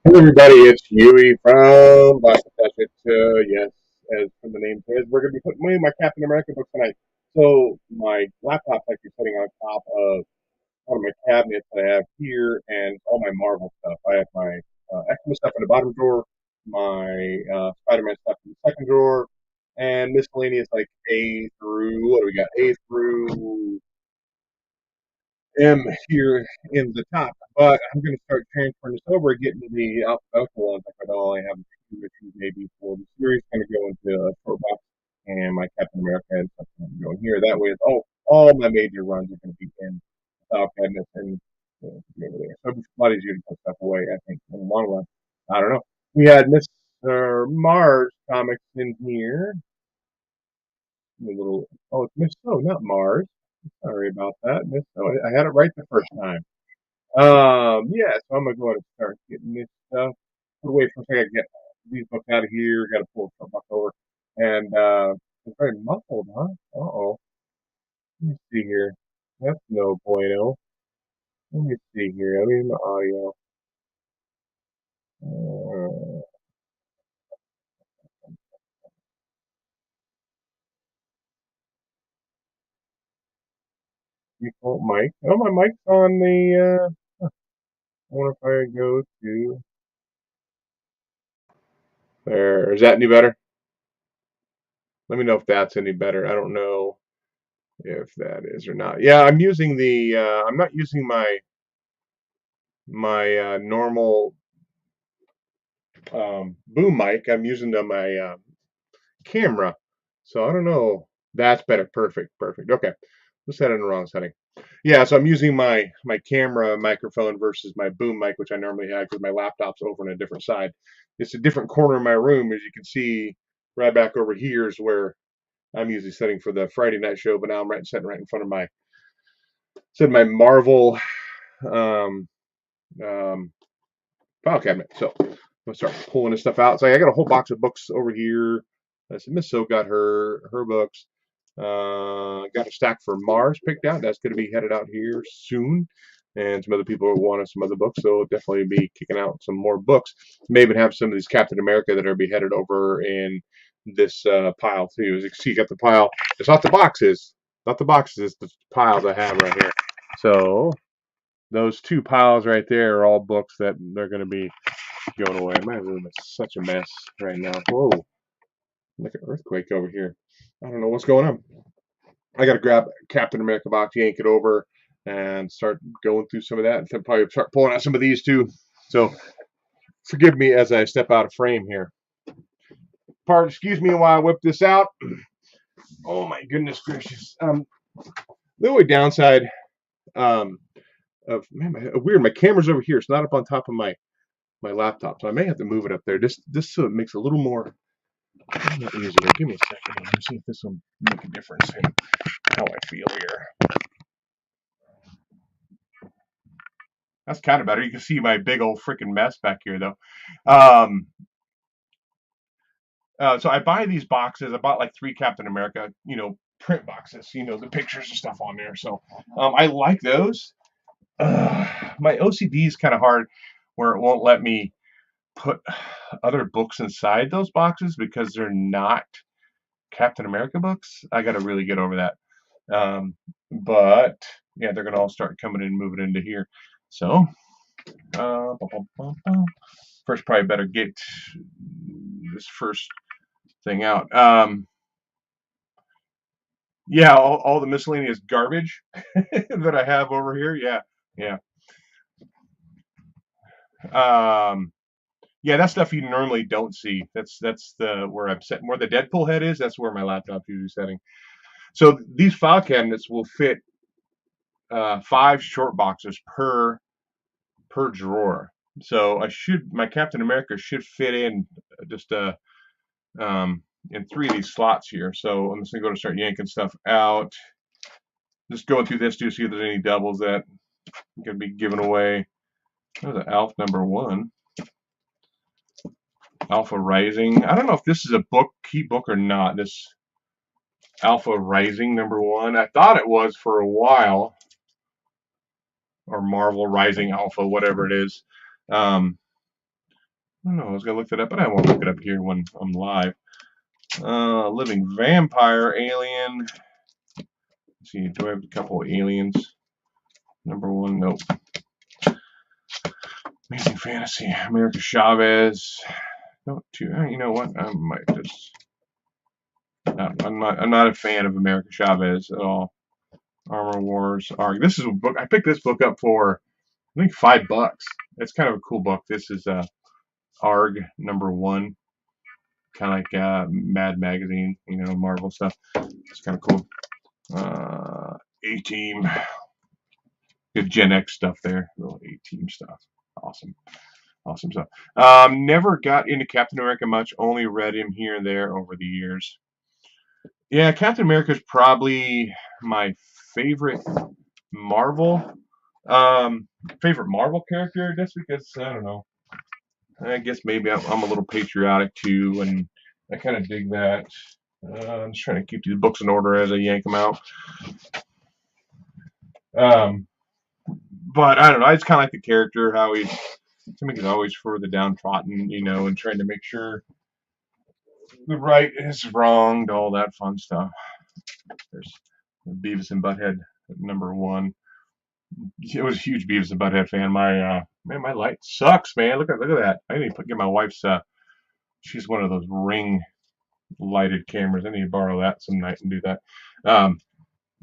Hello, everybody. It's Huey from Boston. Yes, as from the name says, we're going to be putting away my Captain America book tonight. So my laptop's actually sitting on top of one of my cabinets that I have here, and all my Marvel stuff. I have my X-Men stuff in the bottom drawer, my Spider-Man stuff in the second drawer, and miscellaneous like A through what do we got? A through M here in the top, but I'm going to start transferring this over, getting the alphabetical ones. Like I know I have two issues maybe for the series, going to go into a short box, and my Captain America and stuff going to go in here. That way, it's all my major runs are going to be in the file cabinets and over there. So it's a lot easier to put stuff away, I think, in the long run. I don't know. We had Mr. Mars comics in here. A little, it's Miss So, not Mars. Sorry about that, Miss So. I had it right the first time. Yeah, so I'm gonna go ahead and start getting this stuff. Put away for a second, get these books out of here. Got to pull some buck over, and it's very muffled, huh? Uh-oh. Let me see here. That's no bueno. Let me see here. Let me the audio. Uh, Default mic. Oh, my mic's on the. I wonder if I go to there. Is that any better? Let me know if that's any better. I don't know if that is or not. Yeah, I'm using the. I'm not using my normal boom mic. I'm using my camera, so I don't know. That's better. Perfect. Perfect. Okay, let's set it in the wrong setting. Yeah, so I'm using my camera microphone versus my boom mic, which I normally have because my laptop's over on a different side. It's a different corner of my room, as you can see. Right back over here is where I'm usually setting for the Friday night show, but now I'm sitting right in front of my Marvel um, um, file cabinet. So I'm gonna start pulling this stuff out. So I got a whole box of books over here. So Miss So got her books. Got a stack for Mars picked out. That's going to be headed out here soon. And some other people wanted some other books, so definitely be kicking out some more books. May even have some of these Captain America that are be headed over in this pile too. As you can see, you got the pile. It's not the boxes, it's the piles I have right here. So those two piles right there are all books that they're going to be going away. My room is such a mess right now. Whoa, like an earthquake over here. I don't know what's going on. I got to grab Captain America box, yank it over, and start going through some of that. And probably start pulling out some of these too. So forgive me as I step out of frame here. Excuse me while I whip this out. Oh my goodness gracious. The only downside of weird. My camera's over here. It's not up on top of my laptop, so I may have to move it up there. This so it makes a little more easier. Give me a second. Let me see if this will make a difference in how I feel here. That's kind of better. You can see my big old freaking mess back here, though. So I buy these boxes. I bought like 3 Captain America, print boxes, the pictures and stuff on there. So I like those. My OCD is kind of hard where it won't let me put other books inside those boxes because they're not Captain America books. I got to really get over that. But yeah, they're gonna all start coming in and moving into here. So first, probably better get this first thing out. Yeah, all the miscellaneous garbage that I have over here. Yeah. Yeah, that stuff you normally don't see. That's the where I'm setting where the Deadpool head is. That's where my laptop's usually setting. So these file cabinets will fit 5 short boxes per drawer. So my Captain America should fit in just in 3 of these slots here. So I'm just gonna go to start yanking stuff out. Just going through this to see if there's any doubles that I'm gonna be giving away. There's an Alpha #1. Alpha Rising. I don't know if this is a key book or not. This Alpha Rising #1. I thought it was for a while. Or Marvel Rising Alpha, whatever it is. I don't know. I was gonna look that up, but I won't look it up here when I'm live. Living Vampire Alien. Let's see, do I have a couple of aliens? #1, nope. Amazing Fantasy, America Chavez. No, you know what? I might just. I'm not a fan of America Chavez at all. Armor Wars ARG. This is a book I picked this book up for I think $5. It's kind of a cool book. This is ARG #1, kind of like Mad Magazine, Marvel stuff. It's kind of cool. A-Team, good Gen X stuff there. Little A-Team stuff. Awesome stuff. Never got into Captain America much. Only read him here and there over the years. Yeah, Captain America is probably my favorite Marvel. Favorite Marvel character, just because I don't know. I guess maybe I'm a little patriotic too, and I kind of dig that. I'm just trying to keep these books in order as I yank them out. But I don't know. I just kind of like the character, how he's always for the downtrodden, and trying to make sure the right is wronged, all that fun stuff. There's Beavis and Butthead #1. I was a huge Beavis and Butthead fan. My light sucks, man. Look at that. I need to get my wife's. She's one of those Ring lighted cameras. I need to borrow that some night and do that.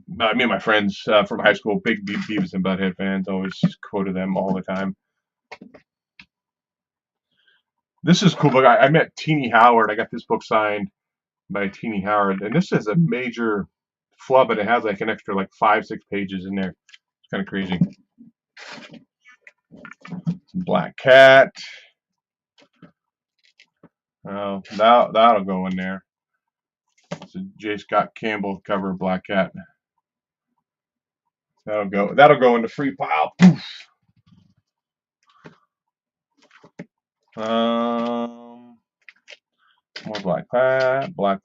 Me and my friends from high school, big Beavis and Butthead fans, always quoted them all the time. This is a cool book. I met Teenie Howard. I got this book signed by Teenie Howard, and this is a major flub, but it has like an extra 5-6 pages in there. It's kind of crazy. Black Cat. Oh, that'll go in there. It's a J. Scott Campbell cover, Black Cat. That'll go in the free pile. Um, more Black Cat, Black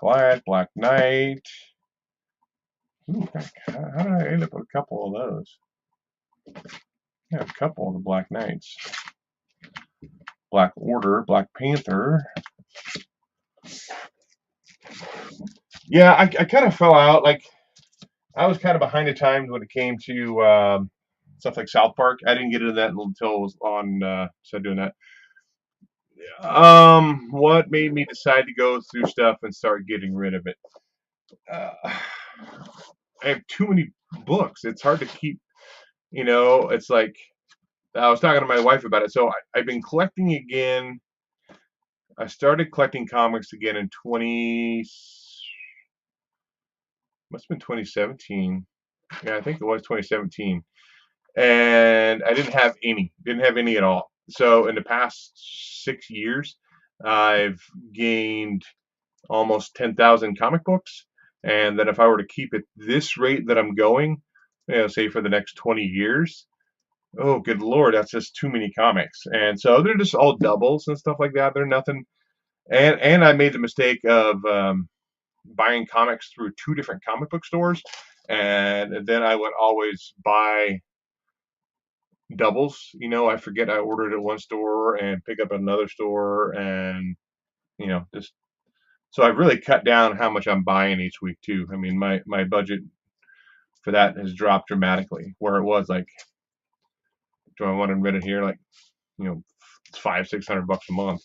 Knight. Ooh, how did I end up with a couple of those? Yeah, a couple of the Black Knights. Black Order, Black Panther. Yeah, I kind of fell out. Like, I was kind of behind the times when it came to stuff like South Park. I didn't get into that until I was on started doing that. What made me decide to go through stuff and start getting rid of it? Uh, I have too many books. It's hard to keep. It's like I was talking to my wife about it. So I've been collecting again. I started collecting comics again in must have been 2017. Yeah, I think it was 2017. And I didn't have any at all. So in the past 6 years, I've gained almost 10,000 comic books. And then if I were to keep it this rate that I'm going, say for the next 20 years, oh, good Lord, that's just too many comics. And so they're just all doubles and stuff like that. They're nothing. And I made the mistake of buying comics through two different comic book stores. And then I would always buy doubles. I forget I ordered at one store and pick up at another store, and just so I've really cut down how much I'm buying each week too. I mean, my budget for that has dropped dramatically. Where it was like, do I want to rent it here? Like, it's $500-600 a month,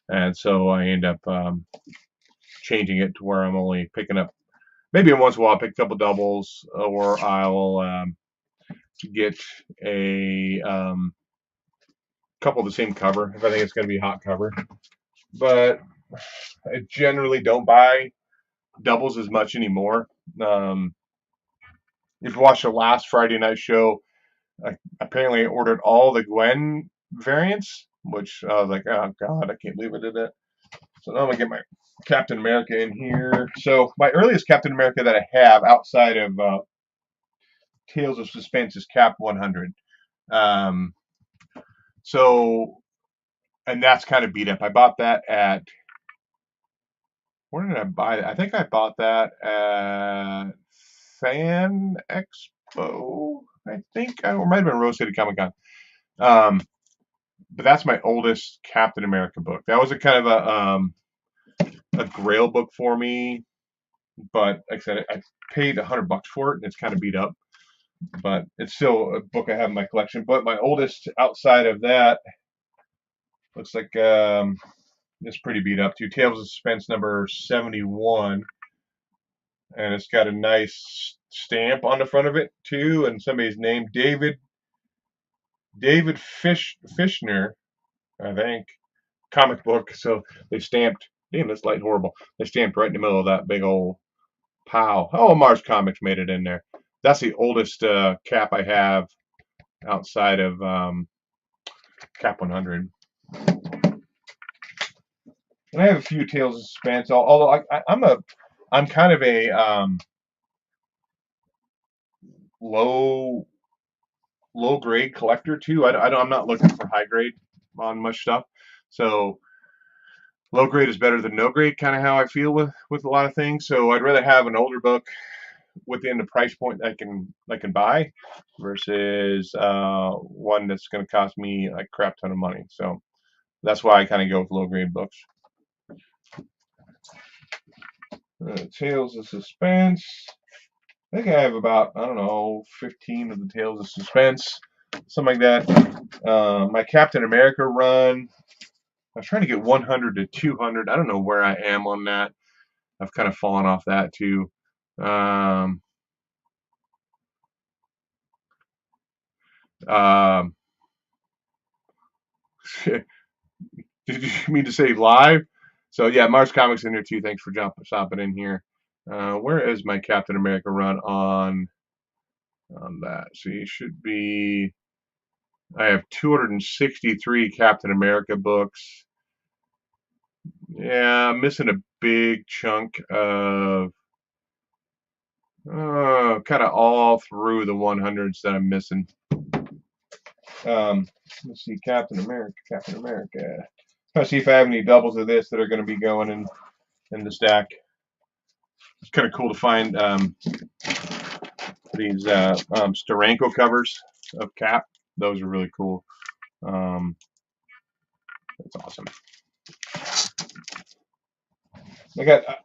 and so I end up changing it to where I'm only picking up maybe once in a while. I'll pick a couple doubles, or I'll get a couple of the same cover if I think it's going to be a hot cover. But I generally don't buy doubles as much anymore. If you watched the last Friday night show, I apparently ordered all the Gwen variants, which I was like, oh God, I can't believe I did that. So now I'm going to get my Captain America in here. So my earliest Captain America that I have outside of Tales of Suspense is Cap 100. Um, so, and that's kind of beat up. I bought that at, where did I buy it? I think I bought that at Fan Expo. I think, or it might have been Rose City Comic Con. But that's my oldest Captain America book. That was a kind of a grail book for me. But like I said, I paid $100 for it, and it's kind of beat up. But it's still a book I have in my collection. But my oldest outside of that looks like it's pretty beat up too. Tales of Suspense number 71, and it's got a nice stamp on the front of it too, and somebody's name, David Fishner, I think, comic book. So they stamped. Damn, this light horrible. They stamped right in the middle of that big old pile. Oh, Mars Comics made it in there. That's the oldest cap I have outside of Cap 100. And I have a few Tales of Suspense. Although I'm kind of a low grade collector too. I'm not looking for high grade on much stuff. So low grade is better than no grade, kind of how I feel with a lot of things. So I'd rather have an older book within the price point I can buy versus one that's going to cost me like a crap ton of money. So that's why I kind of go with low grade books. Tales of Suspense. I think I have about, I don't know, 15 of the Tales of Suspense, something like that. My Captain America run, I was trying to get 100 to 200. I don't know where I am on that. I've kind of fallen off that too. Did you mean to say live? So yeah, Mars Comics in there too. Thanks for stopping in here. Where is my Captain America run on that? So you should be. I have 263 Captain America books. Yeah, I'm missing a big chunk of kind of all through the 100s that I'm missing. Let's see, Captain America, Captain America. Let's see if I have any doubles of this that are going to be going in the stack. It's kind of cool to find these Steranko covers of Cap. Those are really cool. That's awesome.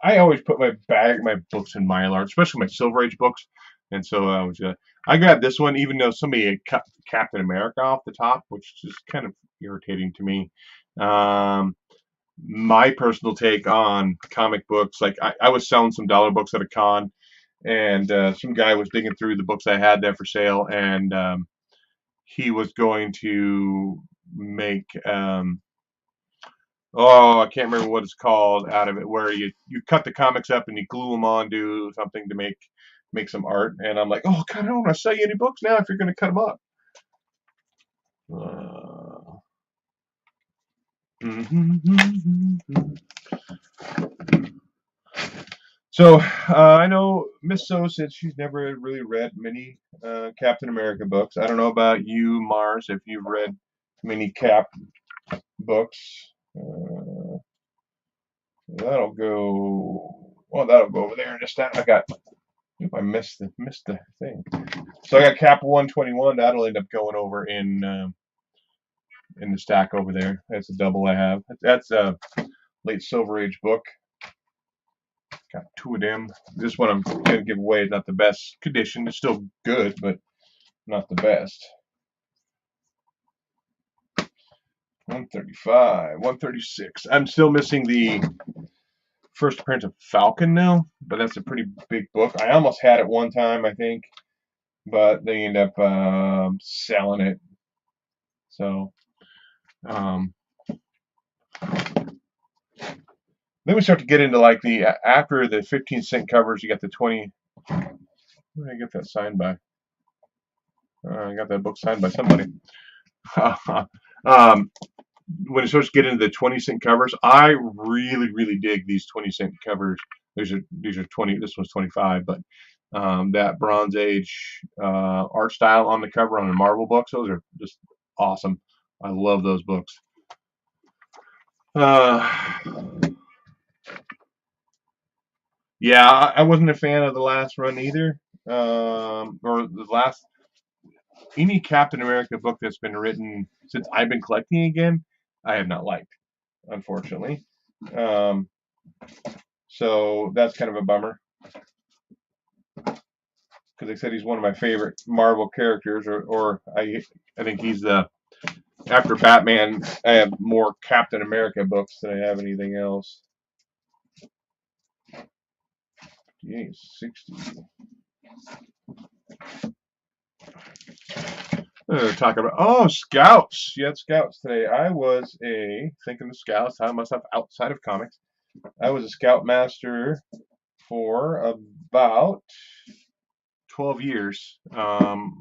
I always put my books in Mylar, especially my Silver Age books. And so I grabbed this one, even though somebody had cut Captain America off the top, which is kind of irritating to me. My personal take on comic books, like I was selling some dollar books at a con, and some guy was digging through the books I had there for sale, and he was going to make I can't remember what it's called out of it, where you cut the comics up and you glue them on, do something to make some art. And I'm like, oh God, I don't want to sell you any books now if you're going to cut them up. So I know Miss So said she's never really read many Captain America books. I don't know about you, Mars, if you've read many Cap books. That'll go. Well, that'll go over there in just a second. I missed the thing. So I got Cap 121. That'll end up going over in the stack over there. That's a double I have. That's a late Silver Age book. Got two of them. This one I'm gonna give away is not the best condition. It's still good, but not the best. 135, 136. I'm still missing the first appearance of Falcon now, but that's a pretty big book. I almost had it one time, I think, but they end up selling it. So, then we start to get into like the after the 15-cent covers, you got the 20. Where did I get that signed by? I got that book signed by somebody. When it starts to get into the 20-cent covers, I really dig these 20-cent covers. These are 20. This one's 25, but that Bronze Age art style on the cover on the Marvel books, those are just awesome. I love those books. Yeah, I wasn't a fan of the last run either, or the last any Captain America book that's been written since I've been collecting again. I have not liked, unfortunately. So that's kind of a bummer because they said he's one of my favorite Marvel characters, or I think he's the after Batman. I have more Captain America books than I have anything else. 60. Talk about Scouts. You had Scouts today. I was thinking of Scouts. I myself outside of comics. I was a Scoutmaster for about 12 years.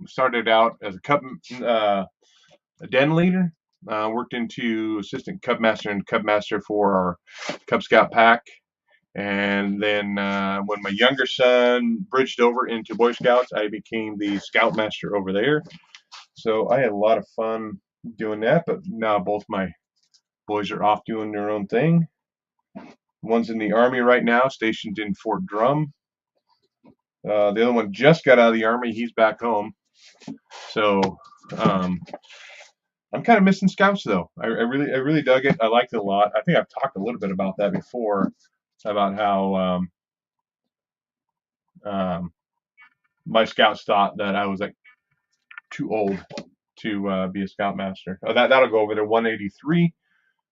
Started out as a den leader. Worked into assistant Cub Master and Cub Master for our Cub Scout pack. And then when my younger son bridged over into Boy Scouts, I became the Scoutmaster over there. So I had a lot of fun doing that. But now both my boys are off doing their own thing. One's in the Army right now, stationed in Fort Drum. The other one just got out of the Army. He's back home. So I'm kind of missing Scouts though. I really dug it. I liked it a lot. I think I've talked a little bit about that before, about how my Scouts thought that I was like too old to be a Scoutmaster. That'll go over there. 183.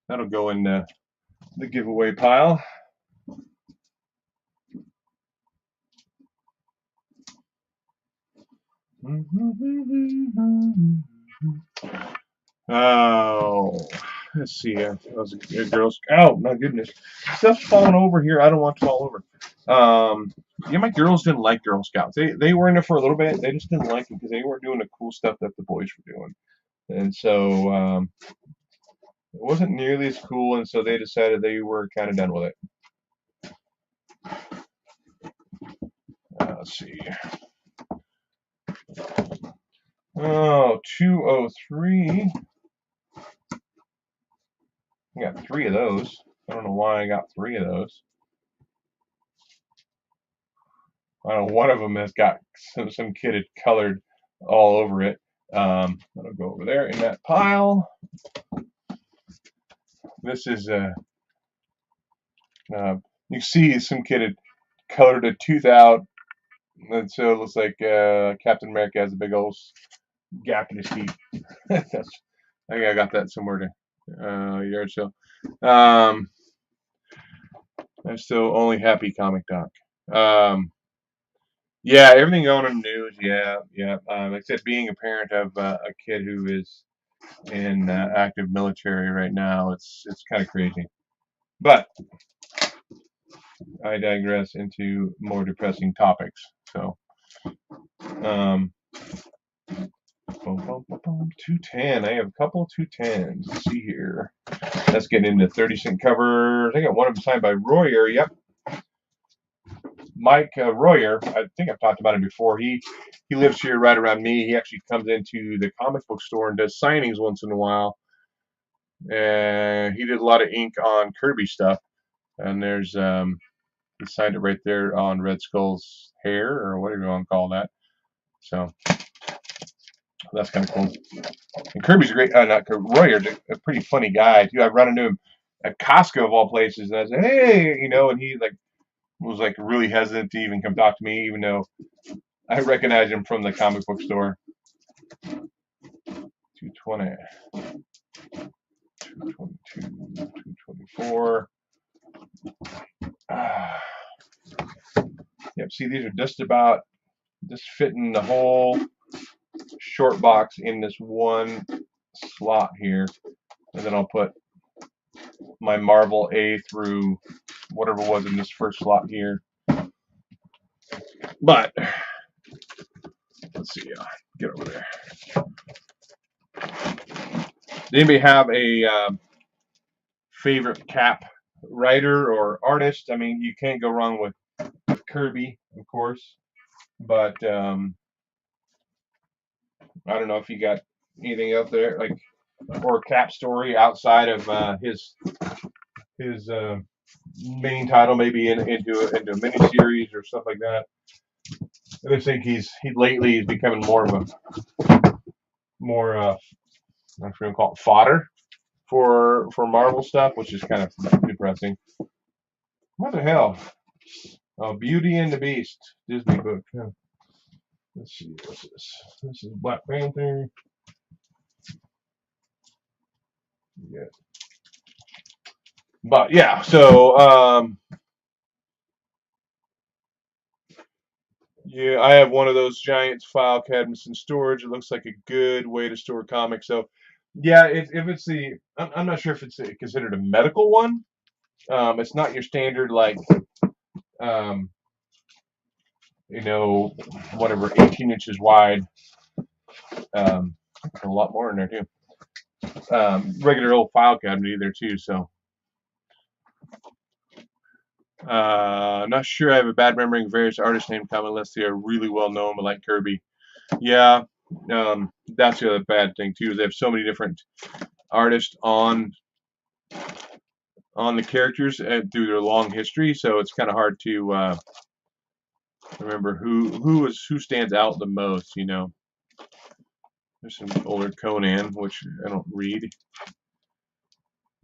That'll go in the giveaway pile. Oh, let's see. That was a good Girl Scout. Oh, my goodness. Stuff's falling over here. I don't want it to fall over. My girls didn't like Girl Scouts. They were in it for a little bit. They just didn't like it because they weren't doing the cool stuff that the boys were doing. And so it wasn't nearly as cool. And so they decided they were kind of done with it. let's see. Oh, 203. I got 3 of those. I don't know why I got 3 of those. I don't know, one of them has got some kid had colored all over it. That'll go over there in that pile. This is you see some kid had colored a tooth out, and so it looks like Captain America has a big old gap in his teeth. I think I got that somewhere to yard sale. I'm still only happy comic doc. Yeah, everything going in the news. Yeah. Except being a parent of a kid who is in active military right now, it's kind of crazy. But I digress into more depressing topics. So, 210. I have a couple 210s. Let's see here. Let's get into 30-cent covers. I got one of them signed by Royer. Yep. Mike Royer. I think I've talked about him before. He lives here right around me. He actually comes into the comic book store and does signings once in a while. And he did a lot of ink on Kirby stuff. And there's he signed it right there on Red Skull's hair, or whatever you want to call that. So that's kind of cool. And Kirby's a great, not Kirby, Royer's a pretty funny guy too. I've run into him at Costco of all places, and I said, "Hey," and he was really hesitant to even come talk to me, even though I recognize him from the comic book store. 220, 222, 224. Yep. See, these are just fitting the whole short box in this one slot here, and then I'll put my Marvel A through whatever was in this first slot here. But let's see, get over there. Does anybody have a favorite Cap writer or artist? I mean, you can't go wrong with Kirby, of course, but I don't know if you got anything out there or Cap story outside of his main title, maybe into a miniseries or stuff like that. I just think he's becoming more of a I'm going to call it fodder for Marvel stuff, which is kind of depressing. What the hell? Oh, Beauty and the Beast Disney book. Let's see, what's this? This is Black Panther. Yeah. But yeah, so yeah, I have one of those giant file cabinets in storage. It looks like a good way to store comics. So yeah, if it's I'm not sure if it's considered a medical one. It's not your standard whatever 18 inches wide. A lot more in there too. Regular old file cabinet either too. So not sure. I have a bad memory of various artist name comment unless they are really well known, but like Kirby. Yeah, that's the other bad thing too. Is they have so many different artists on the characters through their long history, so it's kind of hard to remember who stands out the most. There's some older Conan, which I don't read.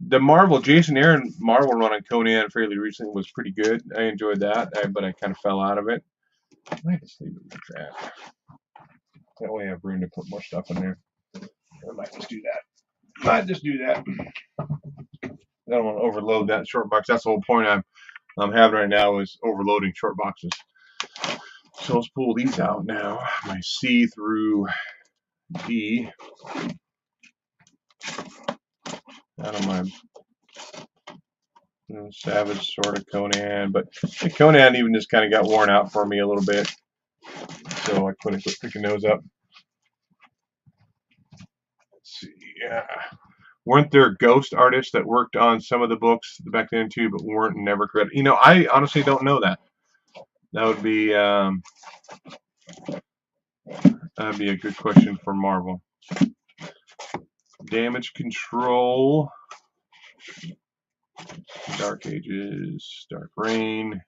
The Jason Aaron Marvel run on Conan fairly recently was pretty good. I enjoyed that, but I kind of fell out of it. I might just leave it like that. That way I have room to put more stuff in there. I might just do that. I don't want to overload that short box. That's the whole point I'm having right now is overloading short boxes. So let's pull these out now. My C through D. Out of my Savage sort of Conan, but the Conan even just kind of got worn out for me a little bit. So I couldn't quit picking those up. Let's see. Yeah. Weren't there ghost artists that worked on some of the books back then too, but weren't never credited? I honestly don't know that. That would be That'd be a good question for Marvel. Damage Control, Dark Ages, Dark Reign,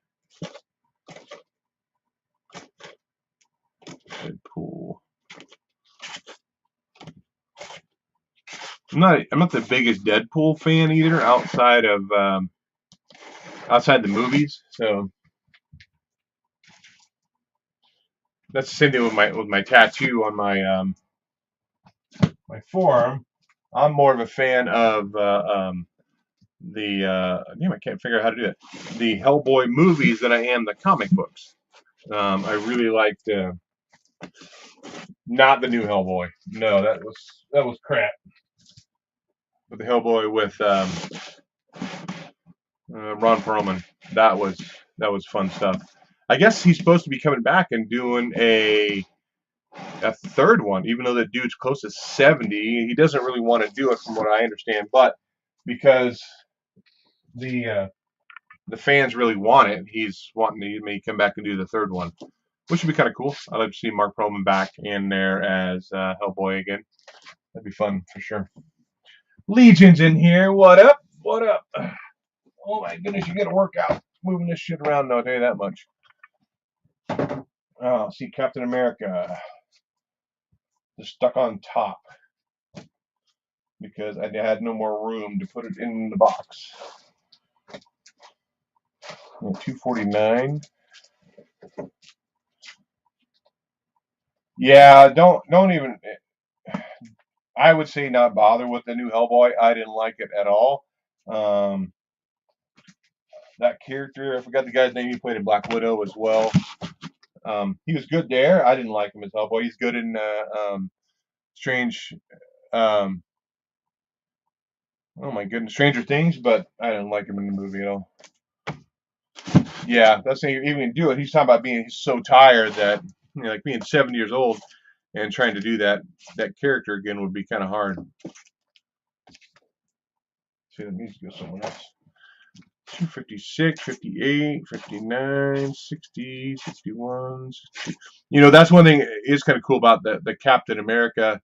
Deadpool. I'm not the biggest Deadpool fan either, outside the movies. So that's the same thing with my tattoo on my forearm. I'm more of a fan of I can't figure out how to do it. The Hellboy movies than I am the comic books. I really liked not the new Hellboy. No, that was crap. But the Hellboy with Ron Perlman, that was fun stuff. I guess he's supposed to be coming back and doing a third one, even though the dude's close to 70. He doesn't really want to do it, from what I understand, but because the fans really want it, he's wanting to maybe come back and do the third one, which would be kind of cool. I'd like to see Mark Perlman back in there as Hellboy again. That'd be fun for sure. Legion's in here. What up? What up? Oh my goodness, you got to work out moving this shit around. No, I'll tell you that much. Oh, see, Captain America just stuck on top because I had no more room to put it in the box. 249. Yeah, don't even. I would say not bother with the new Hellboy. I didn't like it at all. That character, I forgot the guy's name. He played in Black Widow as well. He was good there. I didn't like him as Hellboy. He's good in Strange. Um, oh my goodness, Stranger Things, but I didn't like him in the movie at all. Yeah, that's not even do it. He's talking about being so tired that like being 70 years old and trying to do that character again would be kind of hard. See, that needs to go somewhere else. 256, 58, 59, 60, 61, 62. That's one thing is kind of cool about the Captain America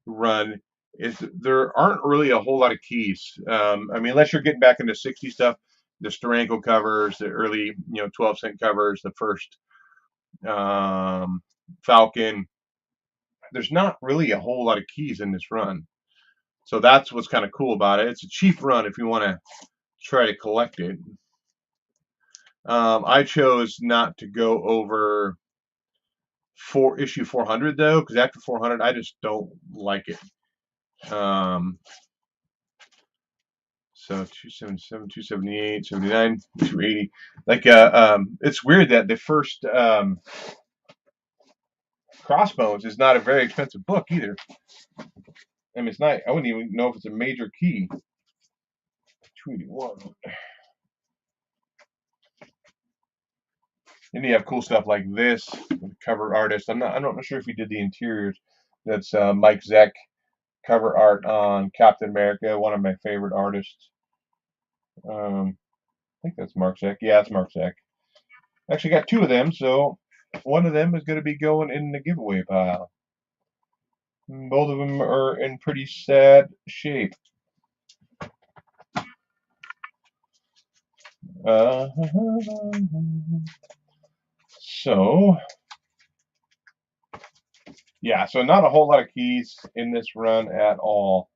run is there aren't really a whole lot of keys. I mean, unless you're getting back into 60 stuff, the Steranko covers, the early 12-cent covers, the first Falcon. There's not really a whole lot of keys in this run. So that's what's kind of cool about it. It's a cheap run if you want to try to collect it. I chose not to go over issue 400 though, because after 400, I just don't like it. So 277, 278, 79, 280. Like it's weird that the first Crossbones is not a very expensive book either. I mean, it's not. I wouldn't even know if it's a major key. 281. Then you have cool stuff like this, cover artist. I'm not sure if he did the interiors. That's Mike Zeck, cover art on Captain America, one of my favorite artists. I think that's Mark Zeck. Yeah, it's Mark Zeck. Actually got two of them, so one of them is going to be going in the giveaway pile. Both of them are in pretty sad shape. So, yeah, so not a whole lot of keys in this run at all.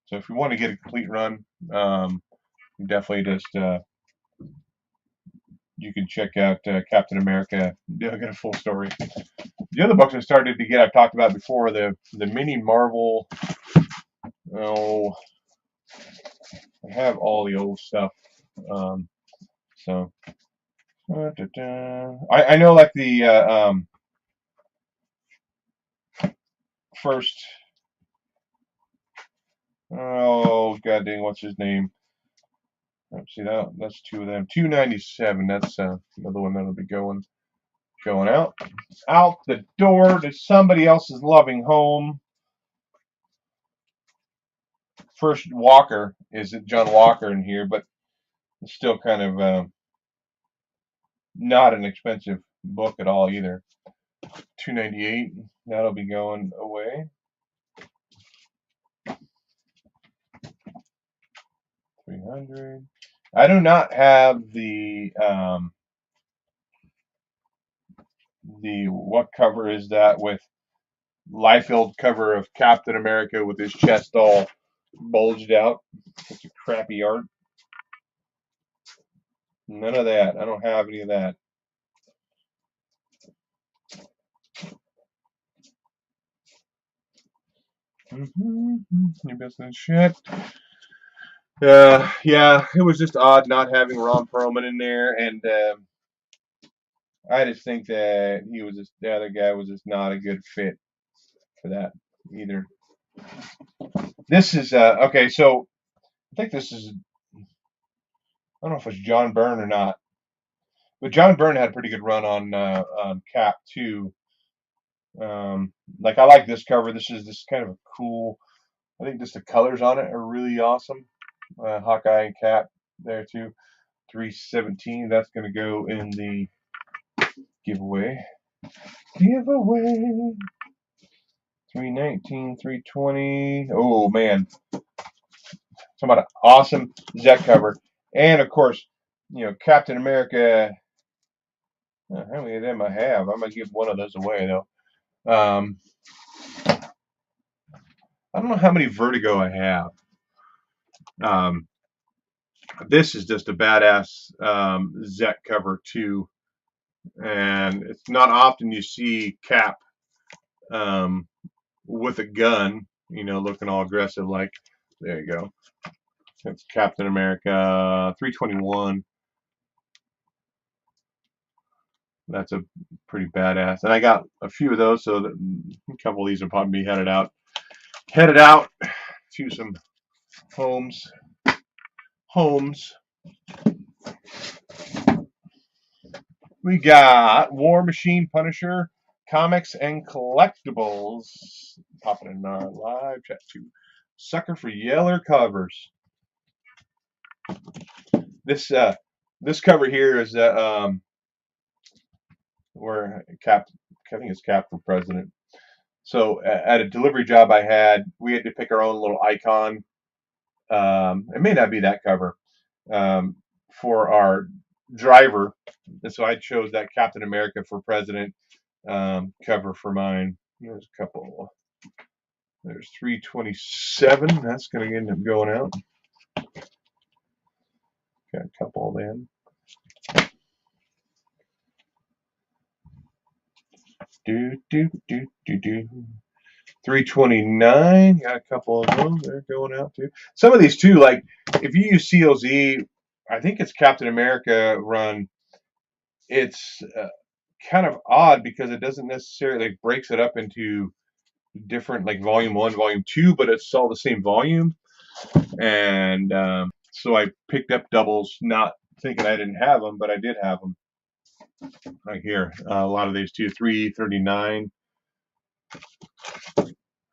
So if you want to get a complete run, definitely just you can check out Captain America. They'll get a full story. The other books I started to get, I've talked about before, the mini Marvel. Oh, I have all the old stuff. So I know like the first. Oh god dang, what's his name? Let's see, that's two of them. 297. That's another one that'll be going out the door to somebody else's loving home. First Walker is John Walker in here, but it's still kind of Not an expensive book at all either. $2.98. That'll be going away. 300. I do not have the what cover is that with Liefeld cover of Captain America with his chest all bulged out. Such a crappy art. None of that. I don't have any of that. New business shit. Yeah, it was just odd not having Ron Perlman in there, and I just think that the other guy was just not a good fit for that either. This is okay. So I think this is, I don't know if it's John Byrne or not, but John Byrne had a pretty good run on Cap too. Like I like this cover. This kind of a cool. I think just the colors on it are really awesome. Hawkeye and Cap there too. 317. That's going to go in the giveaway. Giveaway. 319, 320. Oh man, talking about an awesome Zet cover, and of course, Captain America. How many of them I have? I'm gonna give one of those away though. I don't know how many Vertigo I have. Um, this is just a badass Zet cover too, and it's not often you see Cap um, with a gun, looking all aggressive like. There you go. It's Captain America 321. That's a pretty badass, and I got a few of those, so that a couple of these will probably be headed out to some homes. We got War Machine, Punisher, comics and collectibles popping in our live chat too. Sucker for yeller covers. This cover here is where Cap, I think it's Cap for President. So at a delivery job I had, we had to pick our own little icon. It may not be that cover for our driver, and so I chose that Captain America for President cover for mine. There's a couple. There's 327. That's going to end up going out. Got a couple then. Do. 329. Got a couple of those. They're going out too. Some of these too, like if you use CLZ, I think it's Captain America run. It's kind of odd because it doesn't necessarily breaks it up into different like volume 1, volume 2, but it's all the same volume. And so I picked up doubles, not thinking I didn't have them, but I did have them. Right here, a lot of these too. 339.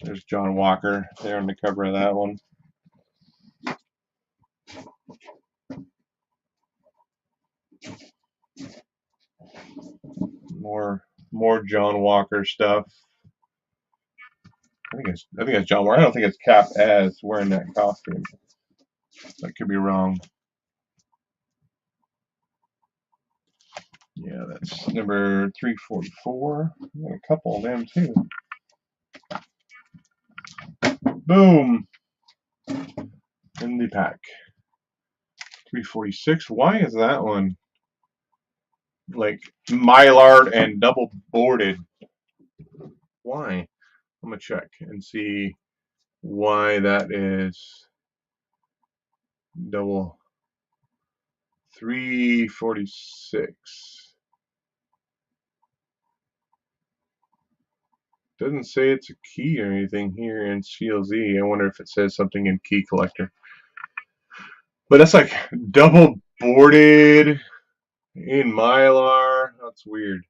There's John Walker there on the cover of that one. More John Walker stuff. I think it's John Walker. I don't think it's Cap as wearing that costume. I could be wrong. Yeah, that's number 344. Got a couple of them too. Boom. In the pack. 346. Why is that one like mylar and double boarded? Why? I'm gonna check and see why that is double 346. Doesn't say it's a key or anything here in CLZ. I wonder if it says something in Key Collector. But that's like double boarded in mylar. That's weird.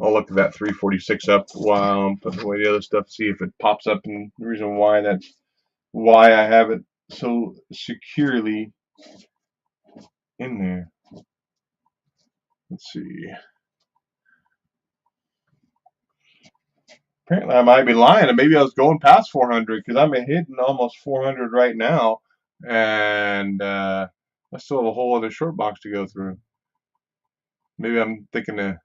I'll look at that 346 up while I'm putting away the other stuff, see if it pops up, and the reason why I have it so securely in there. Let's see. Apparently, I might be lying, and maybe I was going past 400 because I'm hitting almost 400 right now, and I still have a whole other short box to go through. Maybe I'm thinking of,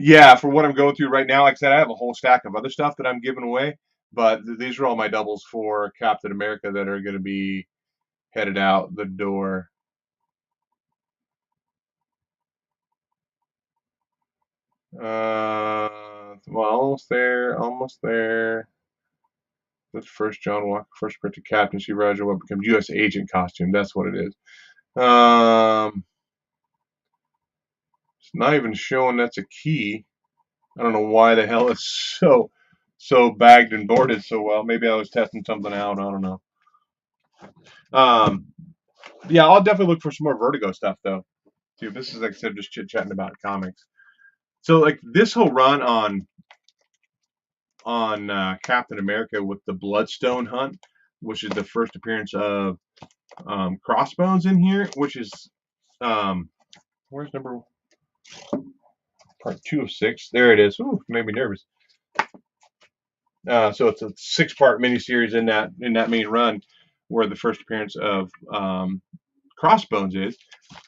yeah, for what I'm going through right now. Like I said, I have a whole stack of other stuff that I'm giving away, but these are all my doubles for Captain America that are going to be headed out the door. Well, almost there, almost there. That's first John Walker, first printed captaincy. Roger, what becomes U.S. agent costume? That's what it is. It's not even showing that's a key. I don't know why the hell it's so bagged and boarded so well. Maybe I was testing something out. I don't know. Yeah, I'll definitely look for some more Vertigo stuff though. Too. This is like I said, just chit chatting about comics. So like this whole run on Captain America with the Bloodstone Hunt, which is the first appearance of Crossbones in here, which is where's number part 2 of 6? There it is. Ooh, made me nervous. So it's a 6-part miniseries in that main run, where the first appearance of Crossbones is,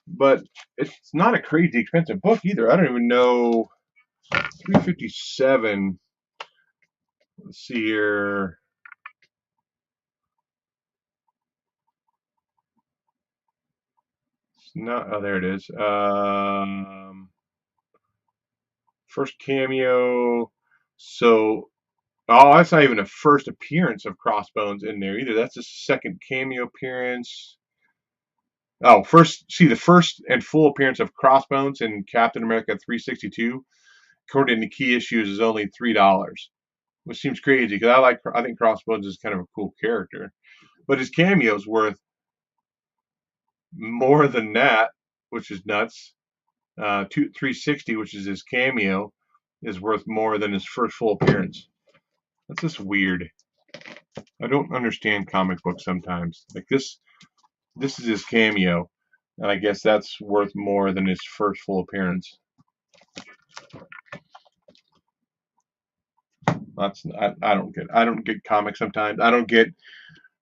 but it's not a crazy expensive book either. I don't even know. 357. Let's see here. It's not. Oh, there it is. First cameo. So, oh, that's not even a first appearance of Crossbones in there either. That's a second cameo appearance. Oh, the first and full appearance of Crossbones in Captain America 362, according to Key Issues, is only $3, which seems crazy because I think Crossbones is kind of a cool character, but his cameo is worth more than that, which is nuts. 360, which is his cameo, is worth more than his first full appearance. That's just weird. I don't understand comic books sometimes. Like this is his cameo, and I guess that's worth more than his first full appearance. I don't get comics sometimes. I don't get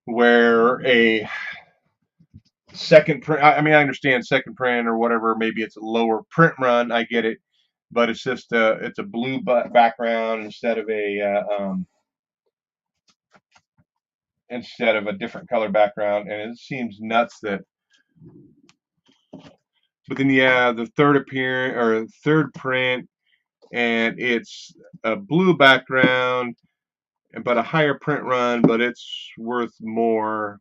where a second print. I mean, I understand second print or whatever. Maybe it's a lower print run. I get it, but it's just it's a blue background instead of a different color background, and it seems nuts that. But then yeah, the third appearance or third print, and it's a blue background, but a higher print run, but it's worth more.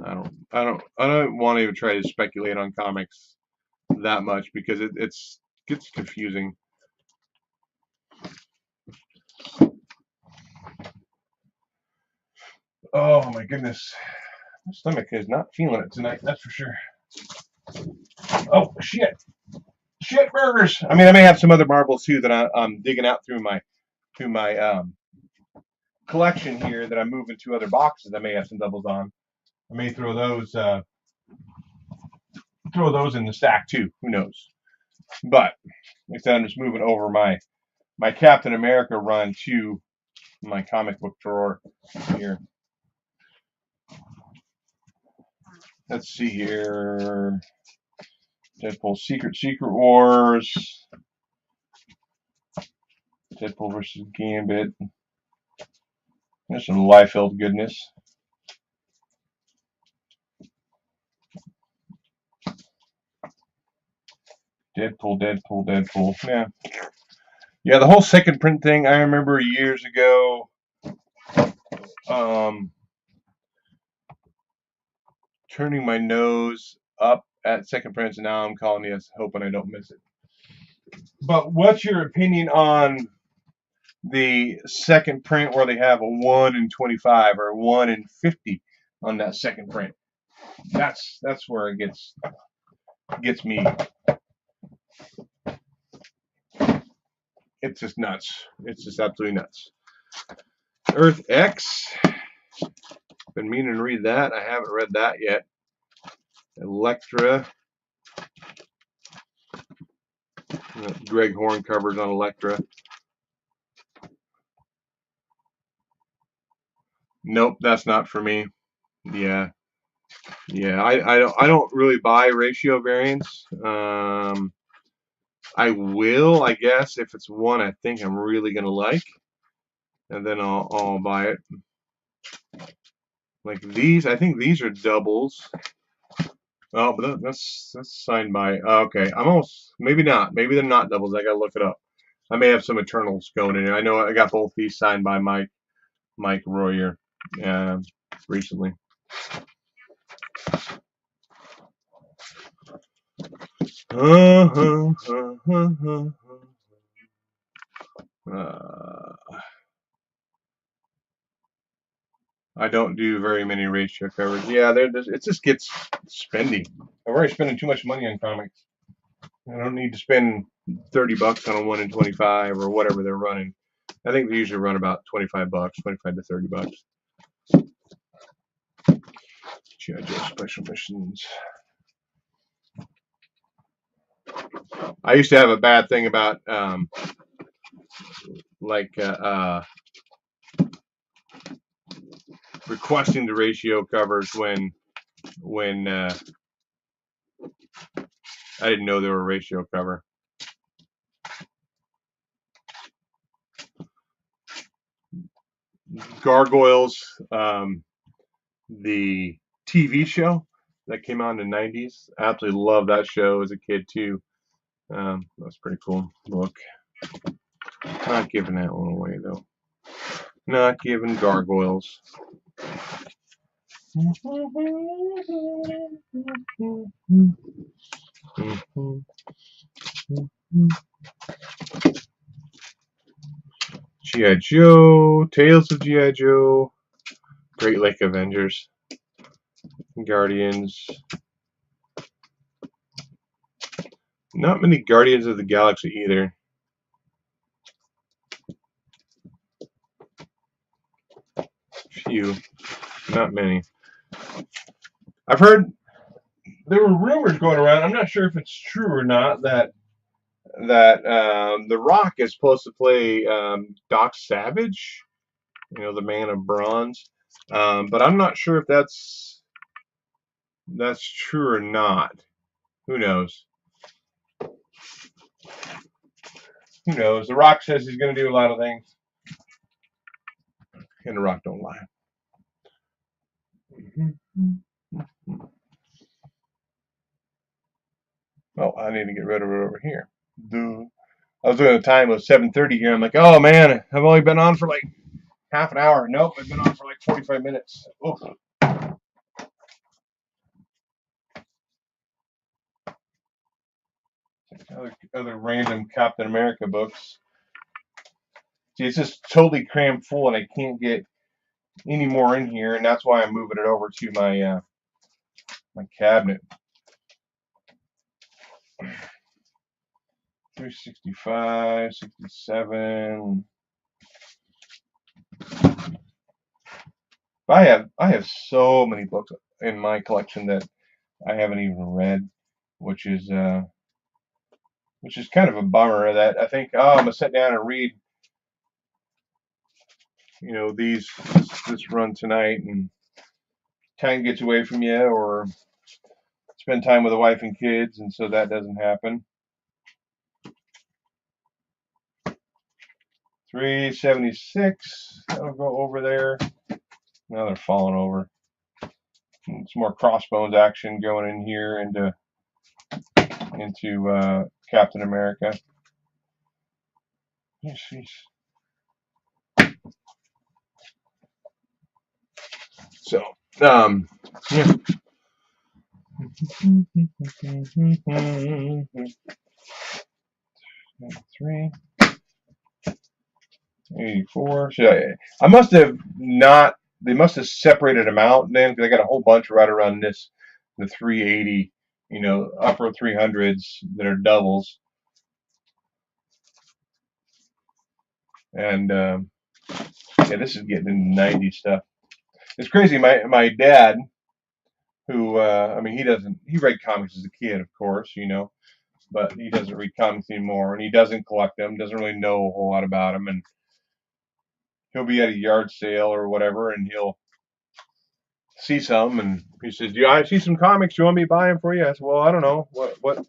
I don't want to even try to speculate on comics that much because it gets confusing. Oh my goodness, my stomach is not feeling it tonight. That's for sure. Oh shit burgers. I mean, I may have some other marbles too that I'm digging out through my collection here that I'm moving to other boxes. I may have some doubles on. I may throw those in the stack too. Who knows? But like I said, I'm just moving over my Captain America run to my comic book drawer here. Let's see here. Deadpool Secret Wars. Deadpool versus Gambit. There's some Liefeld goodness. Deadpool. Yeah, the whole second print thing, I remember years ago, turning my nose up at second prints, and now I'm calling you, hoping I don't miss it. But what's your opinion on the second print where they have a 1 in 25 or 1 in 50 on that second print? That's where it gets me. It's just nuts. It's just absolutely nuts. Earth X. Been meaning to read that. I haven't read that yet. Elektra. Greg Horn covers on Elektra. Nope, that's not for me. Yeah, yeah. I don't really buy ratio variants. I will, I guess, if it's one I think I'm really gonna like, and then I'll buy it. Like these, I think these are doubles. Oh, but that's signed by. Okay, I'm almost, maybe not. Maybe they're not doubles. I gotta look it up. I may have some Eternals going in here. I know I got both these signed by Mike Royer recently. I don't do very many ratio covers. Yeah, it just gets spendy. I'm already spending too much money on comics. I don't need to spend $30 on a 1 in 25 or whatever they're running. I think they usually run about $25, 25 to $30. G.I. Joe Special Missions. I used to have a bad thing about requesting the ratio covers when I didn't know they were a ratio cover. Gargoyles, the TV show that came out in the 90s. I absolutely loved that show as a kid too. That's pretty cool book. Not giving that one away though. Not giving Gargoyles. G.I. Joe, Tales of G.I. Joe, Great Lake Avengers, Guardians. Not many Guardians of the Galaxy either. Few, not many. I've heard there were rumors going around. I'm not sure if it's true or not that The Rock is supposed to play Doc Savage, the Man of Bronze. But I'm not sure if that's true or not. Who knows? Who knows? The Rock says he's going to do a lot of things, and The Rock don't lie. Oh, I need to get rid of it over here. Duh. I was looking at the time. It was 7:30 here. I'm like, oh man, I've only been on for like half an hour. Nope, I've been on for like 45 minutes. Oof. Other random Captain America books. See, it's just totally crammed full, and I can't get any more in here, and that's why I'm moving it over to my my cabinet. 365, 67. I have so many books in my collection that I haven't even read, which is kind of a bummer. That I think, I'm gonna sit down and read, this run tonight, and time gets away from you, or spend time with the wife and kids, and so that doesn't happen. 376. That'll go over there. Now they're falling over. Some more Crossbones action going in here into Captain America. Jeez. So, yeah. 3, 84. I must have not. They must have separated them out then, because I got a whole bunch right around this, the 380, upper 300s that are doubles. And yeah, this is getting into 90s stuff. It's crazy. My dad, who I mean, he read comics as a kid, of course, but he doesn't read comics anymore, and he doesn't collect them. Doesn't really know a whole lot about them, and he'll be at a yard sale or whatever, and he'll see some, and he says, "Do I see some comics? Do you want me to buy them for you?" I said, "Well, I don't know. What?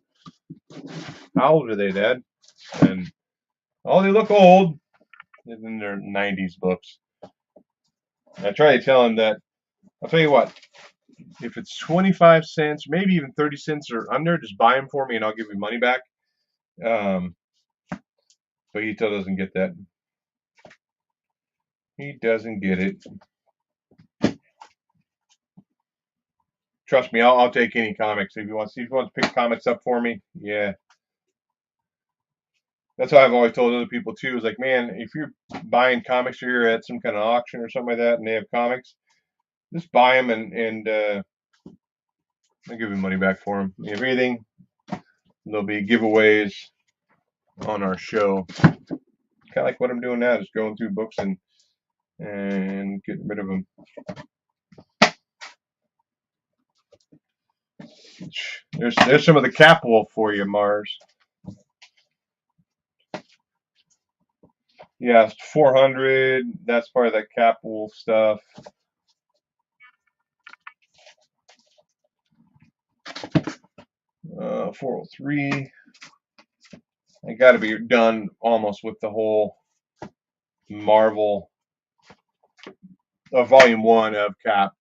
How old are they, Dad?" And oh, they look old. And then they're 90s books. And I try to tell him that I'll tell you what. If it's 25 cents, maybe even 30 cents or under, just buy them for me, and I'll give you money back. Um, but he still doesn't get that. He doesn't get it. Trust me, I'll take any comics if you want. See if you want to pick comics up for me. Yeah, that's how I've always told other people too. Is like, man, if you're buying comics or you're at some kind of auction or something like that, and they have comics, just buy them and I'll give you money back for them. If anything, there'll be giveaways on our show. Kind of like what I'm doing now, just going through books and getting rid of them. There's some of the Cap Wolf for you, Mars. Yeah, it's 400. That's part of that Cap Wolf stuff. 403. I got to be done almost with the whole Marvel volume 1 of Cap,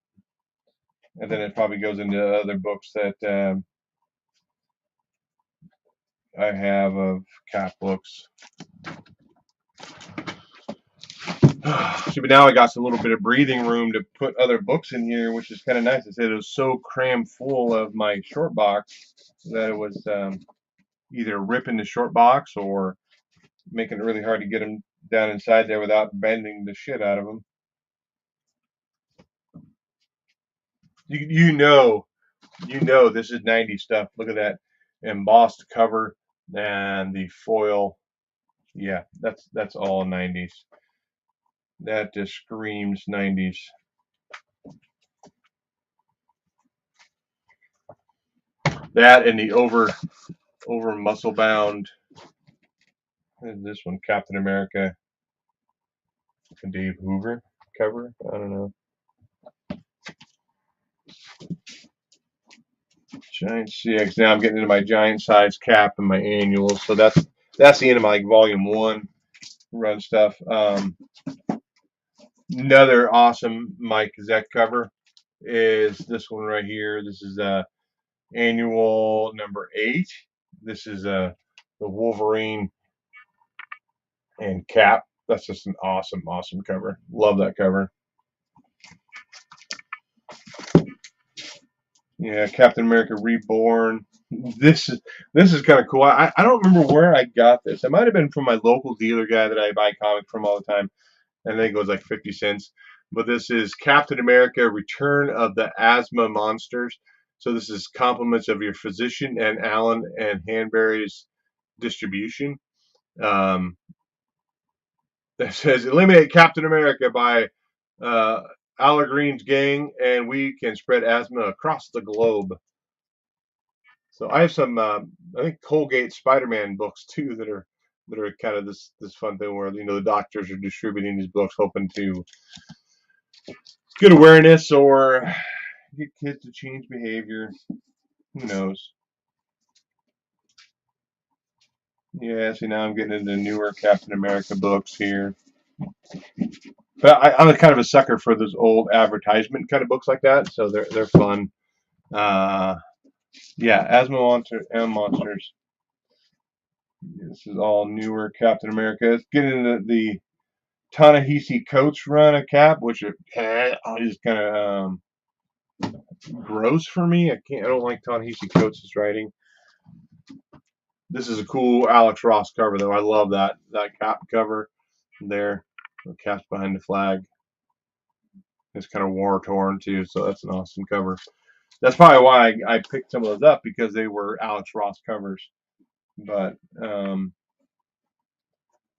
and then it probably goes into other books that I have of Cap books. See, but now I got a little bit of breathing room to put other books in here, which is kind of nice. I said it was so crammed full of my short box that it was either ripping the short box or making it really hard to get them down inside there without bending the shit out of them. You know this is 90s stuff. Look at that embossed cover and the foil. Yeah, that's all 90s. That just screams 90s. That and the over muscle bound. This one, Captain America, and Dave Hoover cover. I don't know. Giant CX. Now I'm getting into my giant size Cap and my annuals. So that's the end of my volume 1 run stuff. Another awesome Mike Zeck cover is this one right here. This is annual number 8. This is the Wolverine and Cap. That's just an awesome cover. Love that cover. Yeah, Captain America Reborn. This is kind of cool. I don't remember where I got this. It might have been from my local dealer guy that I buy comics from all the time. I think it was like 50 cents. But this is Captain America Return of the Asthma Monsters. So this is compliments of your physician and Allen and Hanbury's distribution. That says eliminate Captain America by Al Green's gang, and we can spread asthma across the globe. So I have some, I think Colgate Spider-Man books too that are kind of this fun thing where the doctors are distributing these books, hoping to get awareness or get kids to change behavior. Who knows? Yeah, see now I'm getting into newer Captain America books here. But I'm kind of a sucker for those old advertisement kind of books like that, so they're fun. Yeah, Asthma Monsters. This is all newer Captain America. Let's get into the Ta-Nehisi Coates run of Cap, which is kind of gross for me. I don't like Ta-Nehisi Coates' writing. This is a cool Alex Ross cover, though. I love that Cap cover there. The Cap's behind the flag. It's kind of war torn too, so that's an awesome cover. That's probably why I picked some of those up, because they were Alex Ross covers. But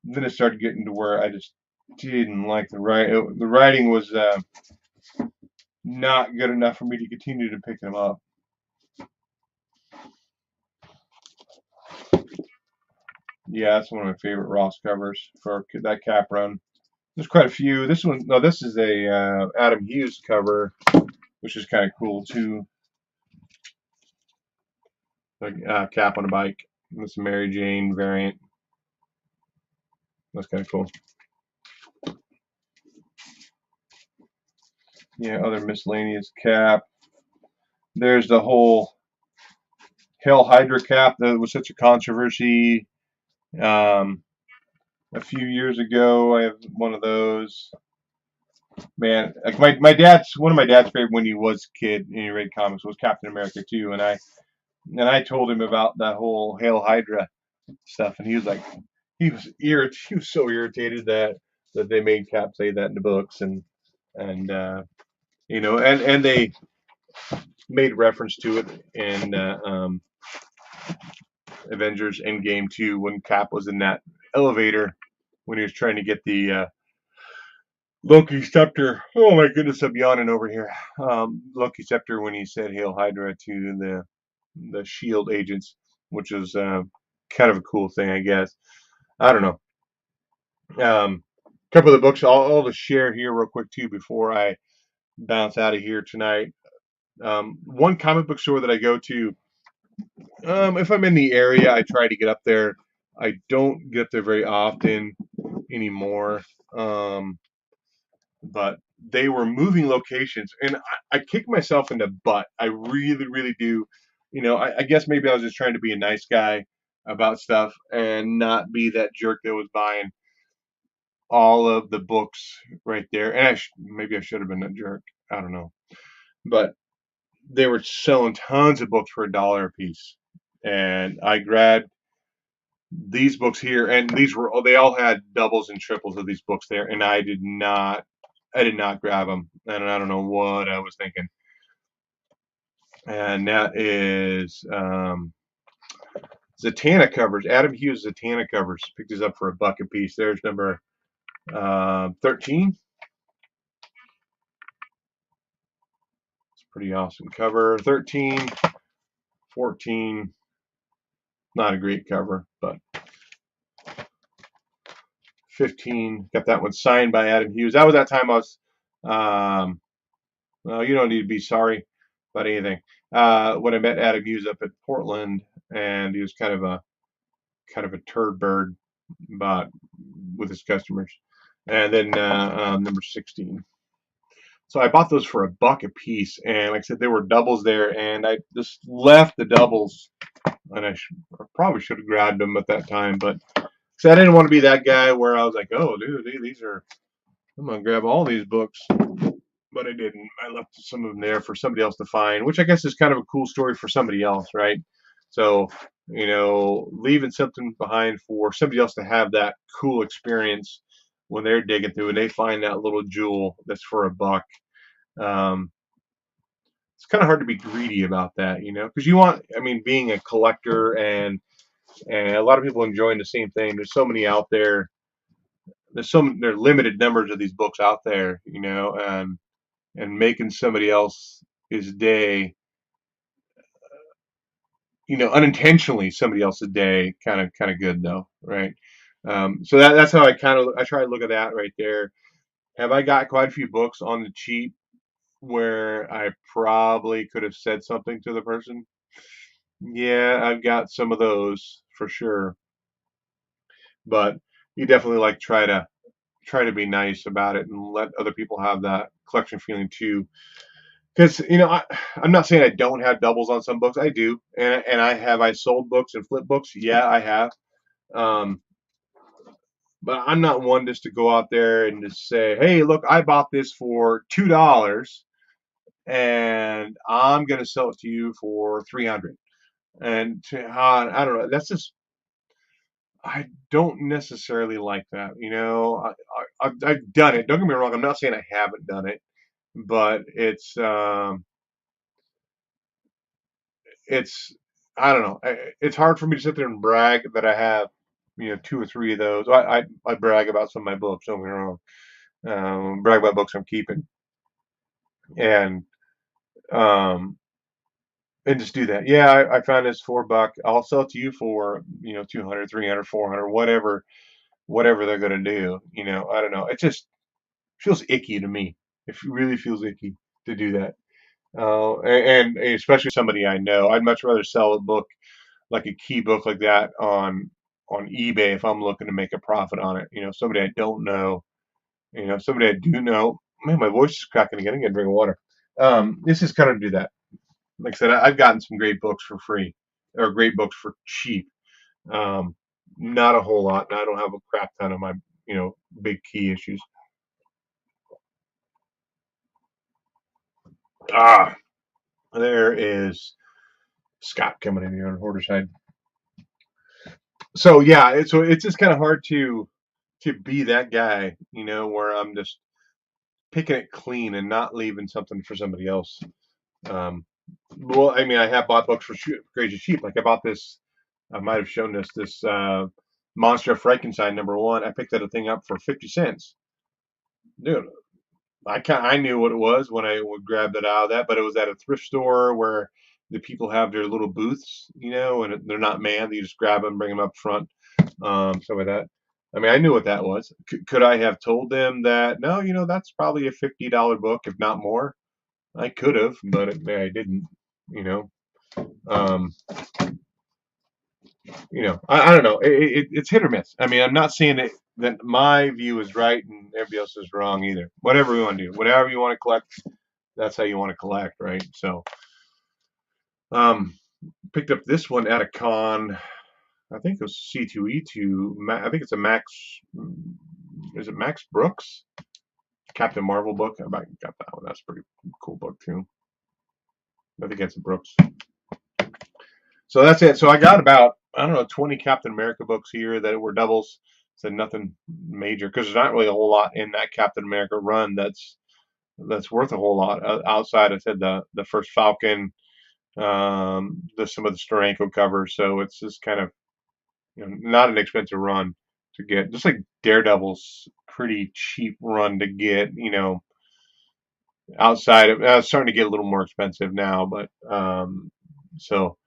Then it started getting to where I just didn't like the writing. The writing was not good enough for me to continue to pick them up. Yeah, that's one of my favorite Ross covers for that cap run. There's quite a few. This one, no, this is a Adam Hughes cover, which is kind of cool too. Like cap on a bike. This Mary Jane variant. That's kind of cool. Yeah, other miscellaneous cap. There's the whole Hail Hydra cap that was such a controversy um, a few years ago. I have one of those. Man, like my dad's one of my dad's favorite when he was a kid and he read comics was Captain America too, and I told him about that whole Hail Hydra stuff, and he was like, he was so irritated that they made Cap say that in the books, and and they made reference to it in Avengers Endgame too when Cap was in that elevator when he was trying to get the Loki scepter. Oh my goodness, I'm yawning over here. Loki scepter when he said "Hail Hydra" to the Shield agents, which is kind of a cool thing, I guess. I don't know. A couple of the books I'll just share here real quick too before I bounce out of here tonight. One comic book store that I go to, if I'm in the area, I try to get up there. I don't get up there very often anymore. Um, but they were moving locations, and I kick myself in the butt. I really, really do. I guess maybe I was just trying to be a nice guy about stuff and not be that jerk that was buying all of the books right there. And maybe I should have been a jerk. I don't know, but they were selling tons of books for $1 a piece, and I grabbed these books here, and they all had doubles and triples of these books there, and I did not grab them, and I don't know what I was thinking. And that is Zatanna covers. Adam Hughes Zatanna covers. Picked these up for $1 a piece. There's number 13. It's a pretty awesome cover. 13, 14. Not a great cover, but 15. Got that one signed by Adam Hughes. That was that time I was. Well, you don't need to be sorry about anything. When I met Adam Hughes up at Portland, and he was kind of a turd bird, but with his customers. And then number 16. So I bought those for $1 a piece, and like I said, there were doubles there, and I just left the doubles, and I probably should have grabbed them at that time, but so I didn't want to be that guy where I was like, oh, dude, these are, I'm gonna grab all these books, but I didn't. I left some of them there for somebody else to find, which I guess is kind of a cool story for somebody else, right? So, leaving something behind for somebody else to have that cool experience when they're digging through and they find that little jewel that's for $1. Um, it's kind of hard to be greedy about that, because I mean, being a collector and a lot of people enjoying the same thing. There's so many out there. There are limited numbers of these books out there, and making somebody else's day, unintentionally somebody else's day, kind of good though, right? So that's how I try to look at that right there. Have I got quite a few books on the cheap where I probably could have said something to the person? Yeah, I've got some of those for sure, but you definitely like try to be nice about it and let other people have that collection feeling too. Because I'm not saying I don't have doubles on some books. I do, and I sold books and flipped books. Yeah, I have. Um, but I'm not one just to go out there and just say, "Hey, look, I bought this for $2, and I'm gonna sell it to you for 300." And I don't know. That's just I don't necessarily like that. I've done it. Don't get me wrong. I'm not saying I haven't done it, but it's I don't know. It's hard for me to sit there and brag that I have two or three of those. I brag about some of my books. Don't get me wrong. Brag about books I'm keeping, and um, and just do that. Yeah, I found this $4. I'll sell it to you for 200, 300, 400, whatever they're gonna do. I don't know. It just feels icky to me. It really feels icky to do that. And especially somebody I know, I'd much rather sell a book like a key book like that on eBay if I'm looking to make a profit on it. Somebody I don't know. Somebody I do know. Man, my voice is cracking again. I gotta drink water. This is kind of do that. Like I said, I've gotten some great books for free or great books for cheap. Um, Not a whole lot, and I don't have a crap ton of my big key issues. Ah, there is Scott coming in here on the Hoarder side. So yeah, it's just kind of hard to be that guy, where I'm just picking it clean and not leaving something for somebody else. Um, well, I mean, I have bought books for crazy cheap. Like I bought this. I might have shown this Monster of Frankenstein #1. I picked that thing up for 50 cents. Dude, I knew what it was when I would grab it out of that, but it was at a thrift store where the people have their little booths, and they're not manned. You just grab them, bring them up front, stuff like that. I mean, I knew what that was. Could I have told them that? No, that's probably a $50 book, if not more. I could have, but I didn't. You know, um, I don't know. It's hit or miss. I mean, I'm not saying that my view is right and everybody else is wrong either. Whatever we want to do, whatever you want to collect, that's how you want to collect, right? So, um, picked up this one at a con. I think it was C2E2. I think it's a Max. Is it Max Brooks? Captain Marvel book. I got that one. That's a pretty cool book too. I think it's a Brooks. So that's it. So I got about, I don't know, 20 Captain America books here that were doubles. Said nothing major because there's not really a whole lot in that Captain America run that's worth a whole lot outside. I said the first Falcon, some of the Steranko covers. So it's just kind of not an expensive run to get. Just like Daredevil's pretty cheap run to get. Outside of it's starting to get a little more expensive now, but so.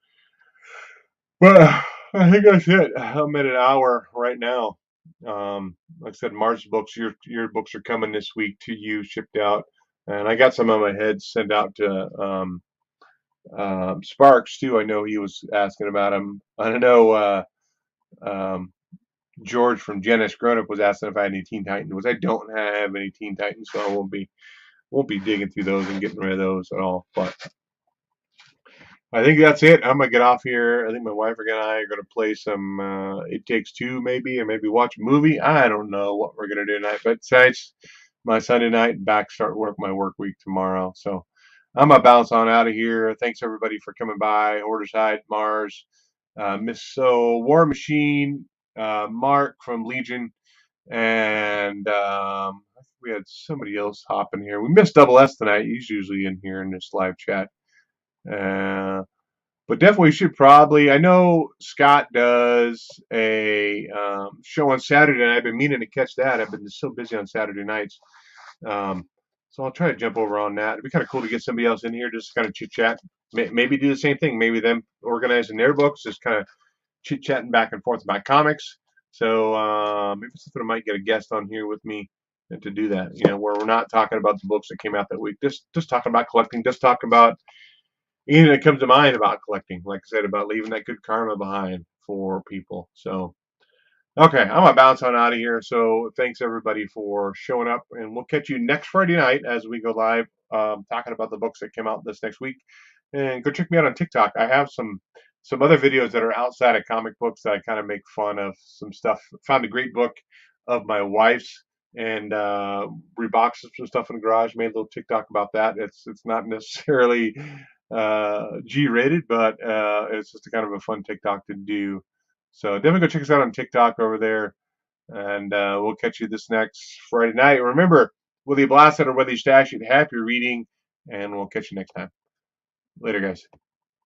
But I think that's it. I'm at an hour right now. Like I said, March books, your books are coming this week to you, shipped out, and I got some on my head sent out to Sparks too. I know he was asking about him. I don't know. Um, George from Gen X Grown Up was asking if I had any Teen Titans. Which I don't have any Teen Titans, so I won't be digging through those and getting rid of those at all. But I think that's it. I'm gonna get off here. I think my wife and I are gonna play some It Takes Two, maybe, or maybe watch a movie. I don't know what we're gonna do tonight, but tonight's my Sunday night. Back start my work week tomorrow. So I'm gonna bounce on out of here. Thanks everybody for coming by. Orderside, Mars, War Machine, Mark from Legion, and we had somebody else hopping here. We missed Double S tonight. He's usually in here in this live chat. Uh, but definitely should probably. I know Scott does a show on Saturday, and I've been meaning to catch that. I've been so busy on Saturday nights. Um, so I'll try to jump over on that. It'd be kind of cool to get somebody else in here, just kind of chit chat. Maybe do the same thing. Maybe them organizing their books, just kind of chit chatting back and forth about comics. So maybe something I might get a guest on here with me and to do that. Where we're not talking about the books that came out that week, just talking about collecting, just talking about anything that comes to mind about collecting, like I said, about leaving that good karma behind for people. So, okay, I'm gonna bounce on out of here. So, thanks everybody for showing up, and we'll catch you next Friday night as we go live, talking about the books that came out this next week. And go check me out on TikTok. I have some other videos that are outside of comic books that I kind of make fun of some stuff. Found a great book of my wife's and reboxed some stuff in the garage. Made a little TikTok about that. It's not necessarily G-rated, but it's just a kind of a fun TikTok to do. So definitely go check us out on TikTok over there, and we'll catch you this next Friday night. Remember, whether you blast it or whether you stash it, happy reading, and we'll catch you next time. Later, guys.